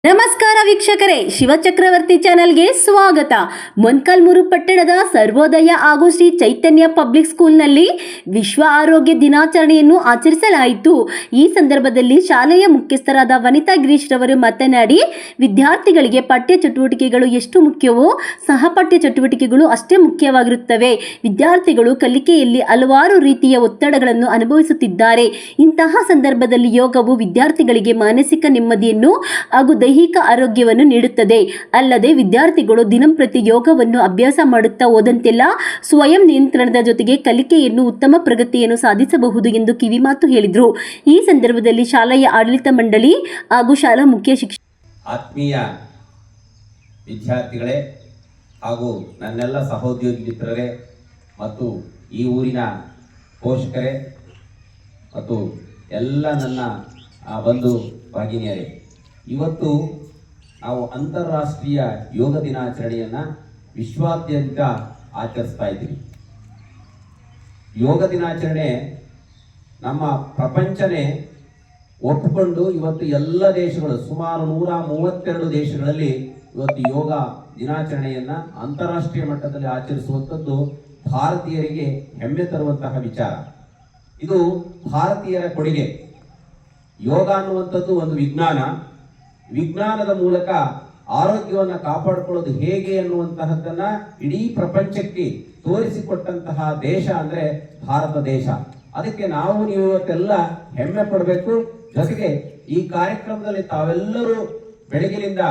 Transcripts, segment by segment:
ನಮಸ್ಕಾರ ವೀಕ್ಷಕರೇ, ಶಿವಚಕ್ರವರ್ತಿ ಚಾನೆಲ್ಗೆ ಸ್ವಾಗತ. ಮೊನ್ಕಾಲ್ಮೂರು ಪಟ್ಟಣದ ಸರ್ವೋದಯ ಹಾಗೂ ಶ್ರೀ ಚೈತನ್ಯ ಪಬ್ಲಿಕ್ ಸ್ಕೂಲ್ನಲ್ಲಿ ವಿಶ್ವ ಆರೋಗ್ಯ ದಿನಾಚರಣೆಯನ್ನು ಆಚರಿಸಲಾಯಿತು. ಈ ಸಂದರ್ಭದಲ್ಲಿ ಶಾಲೆಯ ಮುಖ್ಯಸ್ಥರಾದ ವನಿತಾ ಗಿರೀಶ್ ರವರು ಮಾತನಾಡಿ, ವಿದ್ಯಾರ್ಥಿಗಳಿಗೆ ಪಠ್ಯ ಚಟುವಟಿಕೆಗಳು ಎಷ್ಟು ಮುಖ್ಯವೋ ಸಹಪಠ್ಯ ಚಟುವಟಿಕೆಗಳು ಅಷ್ಟೇ ಮುಖ್ಯವಾಗಿರುತ್ತವೆ. ವಿದ್ಯಾರ್ಥಿಗಳು ಕಲಿಕೆಯಲ್ಲಿ ಹಲವಾರು ರೀತಿಯ ಒತ್ತಡಗಳನ್ನು ಅನುಭವಿಸುತ್ತಿದ್ದಾರೆ. ಇಂತಹ ಸಂದರ್ಭದಲ್ಲಿ ಯೋಗವು ವಿದ್ಯಾರ್ಥಿಗಳಿಗೆ ಮಾನಸಿಕ ನೆಮ್ಮದಿಯನ್ನು ಹಾಗೂ ದೈಹಿಕ ಆರೋಗ್ಯವನ್ನು ನೀಡುತ್ತದೆ. ಅಲ್ಲದೆ ವಿದ್ಯಾರ್ಥಿಗಳು ದಿನಂಪ್ರತಿ ಯೋಗವನ್ನು ಅಭ್ಯಾಸ ಮಾಡುತ್ತಾ ಹೋದಂತೆಲ್ಲ ಸ್ವಯಂ ನಿಯಂತ್ರಣದ ಜೊತೆಗೆ ಕಲಿಕೆಯನ್ನು ಉತ್ತಮ ಪ್ರಗತಿಯನ್ನು ಸಾಧಿಸಬಹುದು ಎಂದು ಕಿವಿಮಾತು ಹೇಳಿದರು. ಈ ಸಂದರ್ಭದಲ್ಲಿ ಶಾಲೆಯ ಆಡಳಿತ ಮಂಡಳಿ ಹಾಗೂ ಶಾಲಾ ಮುಖ್ಯ ಶಿಕ್ಷಕ ಆತ್ಮೀಯ ವಿದ್ಯಾರ್ಥಿಗಳೇ ಹಾಗೂ ನನ್ನೆಲ್ಲ ಸಹೋದ್ಯೋಗಿ ಮಿತ್ರರೇ ಮತ್ತು ಈ ಊರಿನ ಪೋಷಕರೇ ಮತ್ತು ಎಲ್ಲ ನನ್ನ ಬಂಧು ಭಗಿನಿಯರೇ, ಇವತ್ತು ನಾವು ಅಂತಾರಾಷ್ಟ್ರೀಯ ಯೋಗ ದಿನಾಚರಣೆಯನ್ನು ವಿಶ್ವಾದ್ಯಂತ ಆಚರಿಸ್ತಾ ಇದ್ದೀವಿ. ಯೋಗ ದಿನಾಚರಣೆ ನಮ್ಮ ಪ್ರಪಂಚನೇ ಒಪ್ಪಿಕೊಂಡು ಇವತ್ತು ಎಲ್ಲ ದೇಶಗಳು ಸುಮಾರು 132 ದೇಶಗಳಲ್ಲಿ ಇವತ್ತು ಯೋಗ ದಿನಾಚರಣೆಯನ್ನು ಅಂತಾರಾಷ್ಟ್ರೀಯ ಮಟ್ಟದಲ್ಲಿ ಆಚರಿಸುವಂಥದ್ದು ಭಾರತೀಯರಿಗೆ ಹೆಮ್ಮೆ ತರುವಂತಹ ವಿಚಾರ. ಇದು ಭಾರತೀಯರ ಕೊಡುಗೆ. ಯೋಗ ಅನ್ನುವಂಥದ್ದು ಒಂದು ವಿಜ್ಞಾನದ ಮೂಲಕ ಆರೋಗ್ಯವನ್ನು ಕಾಪಾಡಿಕೊಳ್ಳೋದು ಹೇಗೆ ಅನ್ನುವಂತಹದ್ದನ್ನ ಇಡೀ ಪ್ರಪಂಚಕ್ಕೆ ತೋರಿಸಿಕೊಟ್ಟಂತಹ ದೇಶ ಅಂದ್ರೆ ಭಾರತ ದೇಶ. ಅದಕ್ಕೆ ನಾವು ನೀವು ಇವತ್ತೆಲ್ಲ ಹೆಮ್ಮೆ ಪಡಬೇಕು. ಜೊತೆಗೆ ಈ ಕಾರ್ಯಕ್ರಮದಲ್ಲಿ ತಾವೆಲ್ಲರೂ ಬೆಳಗಿನಿಂದ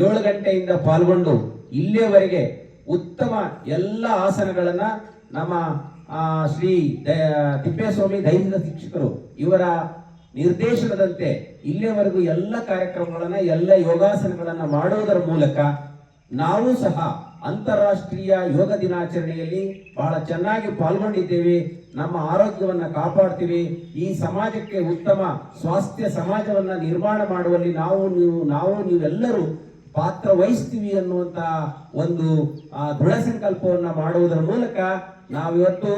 7 ಗಂಟೆಯಿಂದ ಪಾಲ್ಗೊಂಡು ಇಲ್ಲಿಯವರೆಗೆ ಉತ್ತಮ ಎಲ್ಲ ಆಸನಗಳನ್ನ ನಮ್ಮ ಶ್ರೀ ತಿಪ್ಪೇಸ್ವಾಮಿ ದೈಹಿಕ ಶಿಕ್ಷಕರು ಇವರ ನಿರ್ದೇಶನದಂತೆ ಇಲ್ಲಿಯವರೆಗೂ ಎಲ್ಲ ಕಾರ್ಯಕ್ರಮಗಳನ್ನ ಎಲ್ಲ ಯೋಗಾಸನಗಳನ್ನ ಮಾಡುವುದರ ಮೂಲಕ ನಾವು ಸಹ ಅಂತಾರಾಷ್ಟ್ರೀಯ ಯೋಗ ದಿನಾಚರಣೆಯಲ್ಲಿ ಬಹಳ ಚೆನ್ನಾಗಿ ಪಾಲ್ಗೊಂಡಿದ್ದೇವೆ. ನಮ್ಮ ಆರೋಗ್ಯವನ್ನ ಕಾಪಾಡ್ತೀವಿ. ಈ ಸಮಾಜಕ್ಕೆ ಉತ್ತಮ ಸ್ವಾಸ್ಥ್ಯ ಸಮಾಜವನ್ನ ನಿರ್ಮಾಣ ಮಾಡುವಲ್ಲಿ ನಾವು ನೀವೆಲ್ಲರೂ ಪಾತ್ರ ವಹಿಸ್ತೀವಿ ಅನ್ನುವಂತ ಒಂದು ದೃಢ ಸಂಕಲ್ಪವನ್ನ ಮಾಡುವುದರ ಮೂಲಕ ನಾವಿವತ್ತು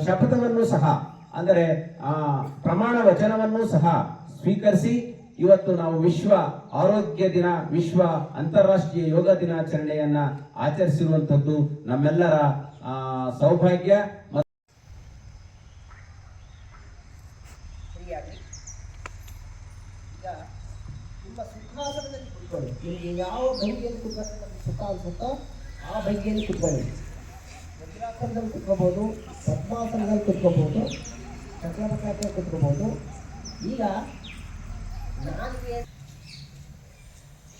ಶಪಥವನ್ನು ಸಹ ಅಂದರೆ ಪ್ರಮಾಣ ವಚನವನ್ನು ಸಹ ಸ್ವೀಕರಿಸಿ ಇವತ್ತು ನಾವು ವಿಶ್ವ ಆರೋಗ್ಯ ದಿನ, ವಿಶ್ವ ಅಂತಾರಾಷ್ಟ್ರೀಯ ಯೋಗ ದಿನಾಚರಣೆಯನ್ನ ಆಚರಿಸಿರುವಂತದ್ದು ನಮ್ಮೆಲ್ಲರ ಸೌಭಾಗ್ಯ. ಯಾವ ಭಂಗಿಯಲ್ಲಿ ಕುತ್ಕೊಂಡ್ರೆ ನಮ್ಗೆ ಸುಖ ಅನ್ಸುತ್ತೋ ಆ ಭಂಗಿಯಲ್ಲಿ ಕುತ್ಕೊಳ್ಳಿ. ವಜ್ರಾಸನದಲ್ಲಿ ಕುತ್ಕೋಬಹುದು, ಪದ್ಮಾಸನದಲ್ಲಿ ಕುತ್ಕೋಬಹುದು, ಚಕ್ರಾಸನದಲ್ಲಿ ಕುತ್ಕೋಬಹುದು. ಈಗ ನಾಲಿಗೆ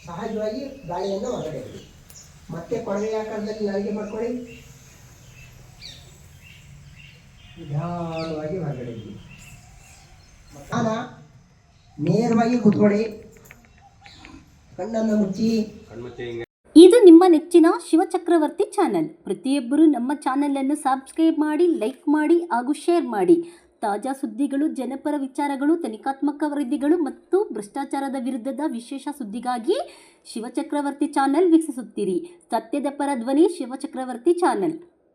ಸಹಜವಾಗಿ ಗಾಳಿಯನ್ನು ಹೊರಗಡೆ ಇಡಿ. ಮತ್ತೆ ಕೊಳವೆ ಆಕಾರದಲ್ಲಿ ನಾಲಿಗೆ ಮಾಡ್ಕೊಳ್ಳಿ. ನಿಧಾನವಾಗಿ ಹೊರಗಡೆ ಇಡಿ. ನೇರವಾಗಿ ಕುತ್ಕೊಳ್ಳಿ. ಕಣ್ಣನ್ನು ಮುಚ್ಚಿ. ಇದು ನಿಮ್ಮ ನೆಚ್ಚಿನ ಶಿವಚಕ್ರವರ್ತಿ ಚಾನೆಲ್. ಪ್ರತಿಯೊಬ್ಬರು ನಮ್ಮ ಚಾನೆಲನ್ನು ಸಬ್ಸ್ಕ್ರೈಬ್ ಮಾಡಿ, ಲೈಕ್ ಮಾಡಿ ಹಾಗೂ ಶೇರ್ ಮಾಡಿ. ತಾಜಾ ಸುದ್ದಿಗಳು, ಜನಪರ ವಿಚಾರಗಳು, ತನಿಖಾತ್ಮಕ ವರದಿಗಳು ಮತ್ತು ಭ್ರಷ್ಟಾಚಾರದ ವಿರುದ್ಧದ ವಿಶೇಷ ಸುದ್ದಿಗಾಗಿ ಶಿವಚಕ್ರವರ್ತಿ ಚಾನೆಲ್ ವೀಕ್ಷಿಸುತ್ತೀರಿ. ಸತ್ಯದ ಪರ ಧ್ವನಿ ಶಿವಚಕ್ರವರ್ತಿ ಚಾನೆಲ್.